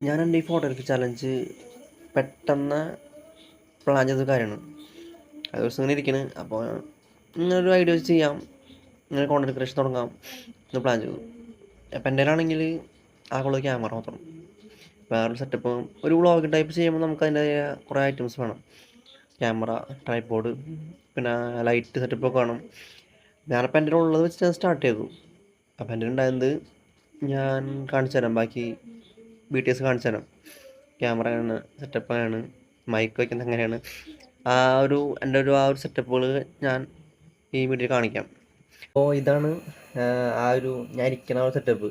ഞാൻ എൻ്റെ ഈ ഫോട്ടോഗ്രാഫി ചലഞ്ച് പെട്ടെന്ന് പ്ലാൻ ചെയ്ത കാര്യമാണ്. അത് ദിവസം ഇങ്ങനെ ഇരിക്കണ്. അപ്പോൾ ഇങ്ങനൊരു ഐഡിയ വെച്ച് ചെയ്യാം, ഇങ്ങനെ കോണ്ടന്റ് ക്രിയേഷൻ തുടങ്ങാം എന്ന് പ്ലാൻ ചെയ്തു. അപ്പം എൻ്റെ ആണെങ്കിൽ ആകെയുള്ള ക്യാമറ മാത്രം. വേറൊരു സെറ്റപ്പ് ഒരു വ്ളോഗ് ടൈപ്പ് ചെയ്യുമ്പോൾ നമുക്ക് അതിൻ്റെതായ കുറേ ഐറ്റംസ് വേണം. ക്യാമറ, ട്രൈപോഡ്, പിന്നെ ലൈറ്റ് സെറ്റപ്പൊക്കെ വേണം. ഞാനപ്പോൾ എൻ്റെ ഉള്ളത് വെച്ച് ഞാൻ സ്റ്റാർട്ട് ചെയ്തു. അപ്പം എൻ്റെ ഉണ്ടായത് ഞാൻ കാണിച്ചു തരാം. ബാക്കി BTS കാണിച്ചു തരാം. ക്യാമറയാണ്, സെറ്റപ്പാണ്, മൈക്ക് വയ്ക്കുന്നത് എങ്ങനെയാണ്, ആ ഒരു എൻ്റെ ആ ഒരു സെറ്റപ്പുകൾ ഞാൻ ഈ വീഡിയോ കാണിക്കാം. അപ്പോൾ ഇതാണ് ആ ഒരു ഞാൻ ഇരിക്കുന്ന ആ ഒരു സെറ്റപ്പ്.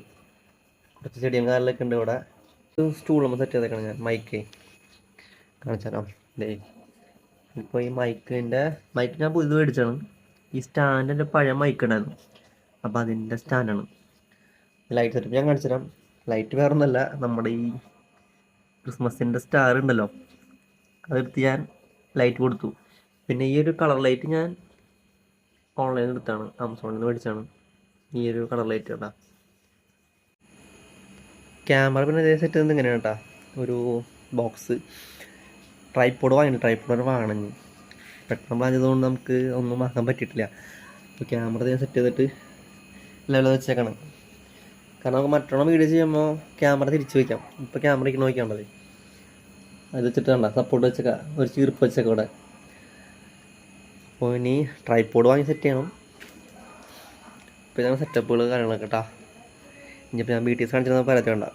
കുറച്ച് ചെടിയും കാലിലൊക്കെ ഉണ്ട് ഇവിടെ. സ്റ്റൂളുമ്പോൾ സെറ്റ് ചെയ്തേക്കണം. ഞാൻ മൈക്ക് കാണിച്ചു തരാം. ഇപ്പോൾ ഈ മൈക്ക് ഞാൻ പുതിയത് മേടിച്ചാണ്. ഈ സ്റ്റാൻഡ് എൻ്റെ പഴയ മൈക്ക് ഉണ്ടായിരുന്നു, അപ്പോൾ അതിൻ്റെ സ്റ്റാൻഡാണ്. ലൈറ്റ് സെറ്റപ്പ് ഞാൻ കാണിച്ചു തരാം. ലൈറ്റ് വേറെ ഒന്നുമല്ല, നമ്മുടെ ഈ ക്രിസ്മസിൻ്റെ സ്റ്റാർ ഉണ്ടല്ലോ, അതെടുത്ത് ഞാൻ ലൈറ്റ് കൊടുത്തു. പിന്നെ ഈ ഒരു കളർ ലൈറ്റ് ഞാൻ ഓൺലൈനിൽ എടുത്താണ്, ആമസോണിൽ നിന്ന് മേടിച്ചാണ്. ഈ ഒരു കളർ ലൈറ്റ് കേട്ടാ. ക്യാമറ പിന്നെ ഇതേ സെറ്റ് ചെയ്യുന്നത് ഇങ്ങനെയാണ് കേട്ടാ. ഒരു ബോക്സ് ട്രൈപോഡ് വാങ്ങണം. പെട്ടെന്ന് പ്ലാൻ ചെയ്തുകൊണ്ട് നമുക്ക് ഒന്നും വാങ്ങാൻ പറ്റിയിട്ടില്ല. അപ്പോൾ ക്യാമറ ഇതേ സെറ്റ് ചെയ്തിട്ട് ലെവൽ വെച്ചേക്കണം. കാരണം നമുക്ക് മറ്റുള്ള വീഡിയോ ചെയ്യുമ്പോൾ ക്യാമറ തിരിച്ച് വയ്ക്കാം. ഇപ്പോൾ ക്യാമറയ്ക്ക് നോക്കിയാൽ അത് വെച്ചിട്ട് കണ്ട സപ്പോർട്ട് വെച്ചേക്കാം, ഒരു ചീർപ്പ് വെച്ചേക്കാം ഇവിടെ. അപ്പോൾ ഇനി ട്രൈപോഡ് വാങ്ങി സെറ്റ് ചെയ്യണം. ഇപ്പോൾ ഇതാണ് സെറ്റപ്പുകൾ കാര്യങ്ങളൊക്കെ കേട്ടോ. ഇനിയിപ്പോൾ ഞാൻ BTS കാണിച്ചിരുന്ന പരത്തി വേണ്ട.